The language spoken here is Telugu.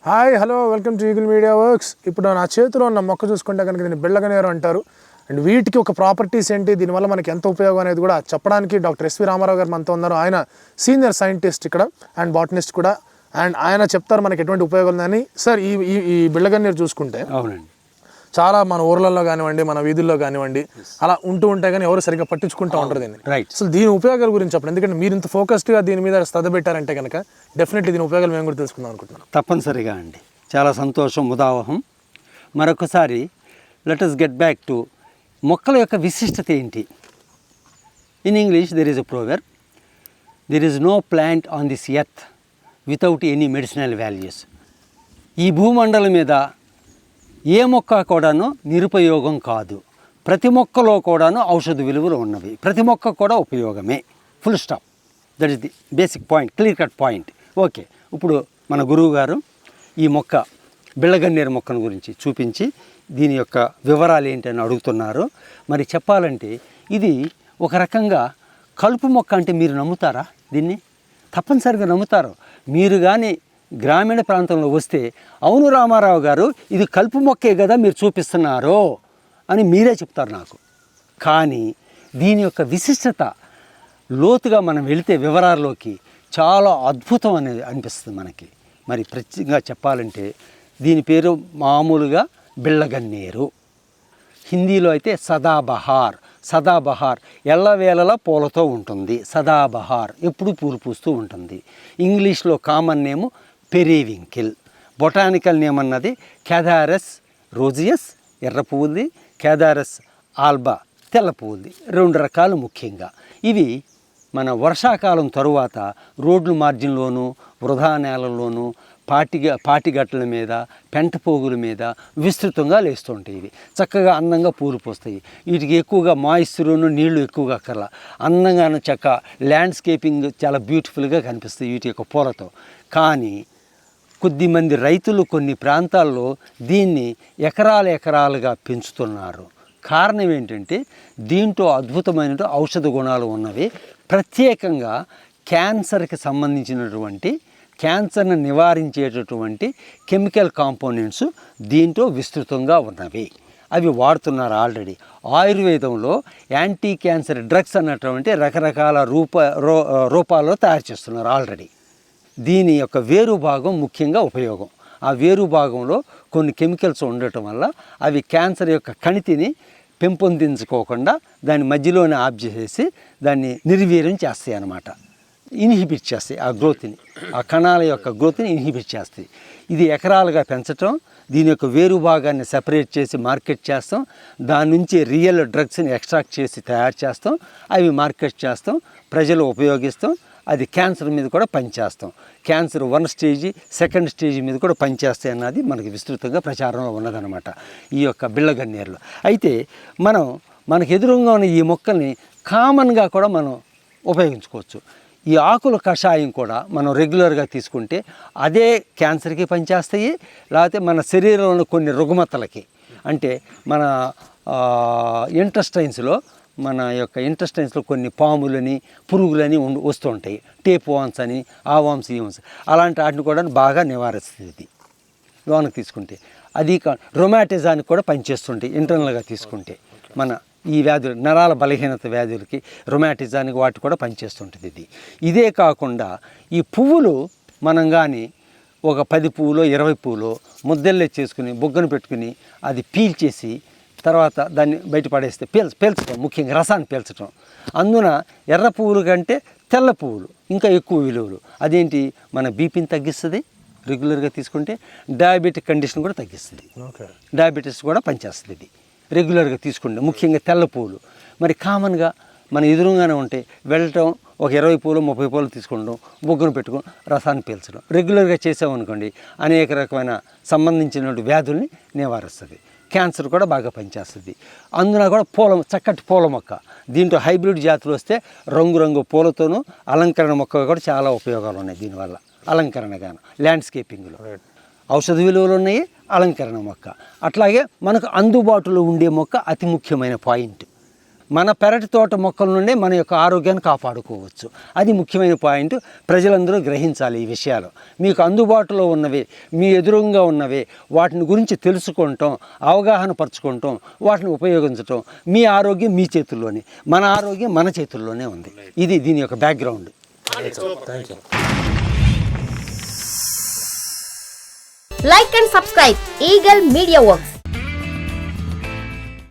Hi hello welcome to eagle media works. ఇప్పుడు నా చేతిలో ఉన్న మొక్క చూసుకుంటే కనుక దీన్ని బిళ్ళగన్నేరు అంటారు. అండ్ వీటికి ఒక ప్రాపర్టీస్ ఏంటి, దీనివల్ల మనకి ఎంత ఉపయోగం అనేది కూడా చెప్పడానికి డాక్టర్ ఎస్వి రామారావు గారు మనతో ఉన్నారు. ఆయన సీనియర్ సైంటిస్ట్ ఇక్కడ అండ్ బాటనిస్ట్ కూడా. అండ్ ఆయన చెప్తారు మనకి ఎటువంటి ఉపయోగం ఉందని. సార్, ఈ బిళ్ళగన్నేరు చూసుకుంటే అవునండి, చాలా మన ఊర్లలో కానివ్వండి, మన వీధుల్లో కానివ్వండి అలా ఉంటూ ఉంటాయి, కానీ ఎవరు సరిగ్గా పట్టించుకుంటూ ఉంటారు దీన్ని. రైట్. అసలు దీని ఉపయోగాల గురించి చెప్పండి, ఎందుకంటే మీరు ఇంత ఫోకస్డ్గా దీని మీద శ్రద్ధ పెట్టారంటే కనుక డెఫినెట్లీ దీని ఉపయోగాలు మేము కూడా తెలుసుకుందాం అనుకుంటున్నాం. తప్పనిసరిగా అండి. చాలా సంతోషం, ఉదాహరణ. మరొకసారి let us get back to మొక్కల యొక్క విశిష్టత ఏంటి. In English there is a proverb, there is no plant on this earth without any medicinal values. ఈ భూమండలం మీద ఏ మొక్క కూడాను నిరుపయోగం కాదు. ప్రతి మొక్కలో కూడాను ఔషధ విలువలు ఉన్నవి. ప్రతి మొక్క కూడా ఉపయోగమే. Full stop. That is the basic point, clear cut point. Okay, ఇప్పుడు మన గురువు గారు ఈ మొక్క బిళ్ళగన్నేరు మొక్కను గురించి చూపించి దీని యొక్క వివరాలు ఏంటని అడుగుతున్నారు. మరి చెప్పాలంటే ఇది ఒక రకంగా కలుపు మొక్క. అంటే మీరు నమ్ముతారా దీన్ని? తప్పనిసరిగా నమ్ముతారు. మీరు కానీ గ్రామీణ ప్రాంతంలో వస్తే, అవును రామారావు గారు ఇది కలుపు మొక్కే కదా మీరు చూపిస్తున్నారు అని మీరే చెప్తారు నాకు. కానీ దీని యొక్క విశిష్టత లోతుగా మనం వెళితే వివరాల్లోకి చాలా అద్భుతం అనేది అనిపిస్తుంది మనకి. మరి ప్రత్యేకంగా చెప్పాలంటే దీని పేరు మామూలుగా బిళ్ళగన్నేరు, హిందీలో అయితే సదాబహార్. సదాబహార్ ఎల్లవేళలా పూలతో ఉంటుంది. సదాబహార్ ఎప్పుడు పూలు పూస్తూ ఉంటుంది. ఇంగ్లీష్లో కామన్ నేము పెరివింకిల్. బొటానికల్ నేమ్ అన్నది క్యాథారస్ రోజియస్ ఎర్ర పువ్వుది, క్యాథారస్ ఆల్బా తెల్ల పువ్వుది. 2 రకాలు ముఖ్యంగా. ఇవి మన వర్షాకాలం తరువాత రోడ్ల మార్జిన్లోనూ, వృధా నేలల్లోనూ, పాటిగట్టల మీద, పెంట పోగుల మీద విస్తృతంగా లేస్తుంటాయి. ఇవి చక్కగా అందంగా పూలు పోస్తాయి. వీటికి ఎక్కువగా మాయిశ్చరును నీళ్లు ఎక్కువగా అక్కర్లా. అందంగా చక్క ల్యాండ్స్కేపింగ్ చాలా బ్యూటిఫుల్గా కనిపిస్తాయి వీటి యొక్క పూలతో. కానీ కొద్దిమంది రైతులు కొన్ని ప్రాంతాల్లో దీన్ని ఎకరాలుగా పెంచుతున్నారు. కారణం ఏంటంటే దీంట్లో అద్భుతమైన ఔషధ గుణాలు ఉన్నవి. ప్రత్యేకంగా క్యాన్సర్కి సంబంధించినటువంటి, క్యాన్సర్ని నివారించేటటువంటి కెమికల్ కాంపోనెంట్స్ దీంట్లో విస్తృతంగా ఉన్నవి. అవి వాడుతున్నారు ఆల్రెడీ. ఆయుర్వేదంలో యాంటీ క్యాన్సర్ డ్రగ్స్ అన్నటువంటి రకరకాల రూపాల్లో తయారు చేస్తున్నారు ఆల్రెడీ. దీని యొక్క వేరు భాగం ముఖ్యంగా ఉపయోగం. ఆ వేరు భాగంలో కొన్ని కెమికల్స్ ఉండటం వల్ల అవి క్యాన్సర్ యొక్క కణితిని పెంపొందించుకోకుండా దాని మధ్యలోనే ఆఫ్ చేసేసి దాన్ని నిర్వీర్యం చేస్తాయి అన్నమాట. ఇన్హిబిట్ చేస్తాయి ఆ గ్రోత్ని, ఆ కణాల యొక్క గ్రోత్ని ఇన్హిబిట్ చేస్తాయి. ఇది ఎకరాలుగా పెంచటం, దీని యొక్క వేరు భాగాన్ని సెపరేట్ చేసి మార్కెట్ చేస్తాం, దాని నుంచి రియల్ డ్రగ్స్ని ఎక్స్ట్రాక్ట్ చేసి తయారు చేస్తాం, అవి మార్కెట్ చేస్తాం, ప్రజలు ఉపయోగిస్తాం. అది క్యాన్సర్ మీద కూడా పనిచేస్తాం. క్యాన్సర్ 1 స్టేజీ, 2nd స్టేజీ మీద కూడా పనిచేస్తాయి అన్నది మనకి విస్తృతంగా ప్రచారంలో ఉన్నదన్నమాట ఈ యొక్క బిళ్ళగన్నేరులో. అయితే మనకు ఎదురుగా ఉన్న ఈ మొక్కల్ని కామన్గా కూడా మనం ఉపయోగించుకోవచ్చు. ఈ ఆకుల కషాయం కూడా మనం రెగ్యులర్గా తీసుకుంటే అదే క్యాన్సర్కి పనిచేస్తాయి. లేకపోతే మన శరీరంలో ఉన్న కొన్ని రుగ్మతలకి, అంటే మన ఇంటెస్టైన్స్లో కొన్ని పాములని, పురుగులని వస్తుంటాయి. టేప్ వామ్స్ అని, ఆ వామ్స్, ఈ వామ్స్, అలాంటి వాటిని కూడా బాగా నివారిస్తుంది ఇది లోనకు తీసుకుంటే. అది రొమాటిజానికి కూడా పనిచేస్తుంటాయి ఇంటర్నల్గా తీసుకుంటే. మన ఈ వ్యాధులు, నరాల బలహీనత వ్యాధులకి, రొమాటిజానికి వాటి కూడా పనిచేస్తుంటుంది ఇది. ఇదే కాకుండా ఈ పువ్వులు మనం కానీ ఒక 10 పువ్వులో 20 పువ్వులో ముద్దెల్లే చేసుకుని బొగ్గను పెట్టుకుని అది పీల్చేసి తర్వాత దాన్ని బయటపడేస్తే పీల్చడం, ముఖ్యంగా రసాన్ని పీల్చడం. అందున ఎర్ర పువ్వులు కంటే తెల్ల పువ్వులు ఇంకా ఎక్కువ విలువలు. అదేంటి, మన బీపీని తగ్గిస్తుంది రెగ్యులర్గా తీసుకుంటే. డయాబెటిక్ కండిషన్ కూడా తగ్గిస్తుంది. డయాబెటీస్ కూడా పనిచేస్తుంది ఇది రెగ్యులర్గా తీసుకుంటే, ముఖ్యంగా తెల్ల పువ్వులు. మరి కామన్గా మన ఎదురుగానే ఉంటే వెళ్ళటం, ఒక 20 పువ్వులు 30 పువ్వులు తీసుకుంటాం, బొగ్గును పెట్టుకుని రసాన్ని పీల్చడం రెగ్యులర్గా చేసామనుకోండి, అనేక రకమైన సంబంధించిన వ్యాధుల్ని నివారిస్తుంది. క్యాన్సర్ కూడా బాగా పనిచేస్తుంది. అందున కూడా చక్కటి పూల మొక్క. దీంట్లో హైబ్రిడ్ జాతులు వస్తే రంగురంగు పూలతోనూ అలంకరణ మొక్కగా కూడా చాలా ఉపయోగాలు ఉన్నాయి దీనివల్ల. అలంకరణగాను ల్యాండ్స్కేపింగ్లో ఔషధ విలువలు ఉన్నాయి, అలంకరణ మొక్క. అట్లాగే మనకు అందుబాటులో ఉండే మొక్క అతి ముఖ్యమైన పాయింట్. మన పెరటి తోట మొక్కల నుండే మన యొక్క ఆరోగ్యాన్ని కాపాడుకోవచ్చు. అది ముఖ్యమైన పాయింట్. ప్రజలందరూ గ్రహించాలి ఈ విషయాలు. మీకు అందుబాటులో ఉన్నవి, మీ ఎదురుగా ఉన్నవి, వాటిని గురించి తెలుసుకుంటాం, అవగాహన పరచుకుంటాం, వాటిని ఉపయోగించటం. మీ ఆరోగ్యం మీ చేతుల్లోనే, మన ఆరోగ్యం మన చేతుల్లోనే ఉంది. ఇది దీని యొక్క background. Like and subscribe Eagle Media Works.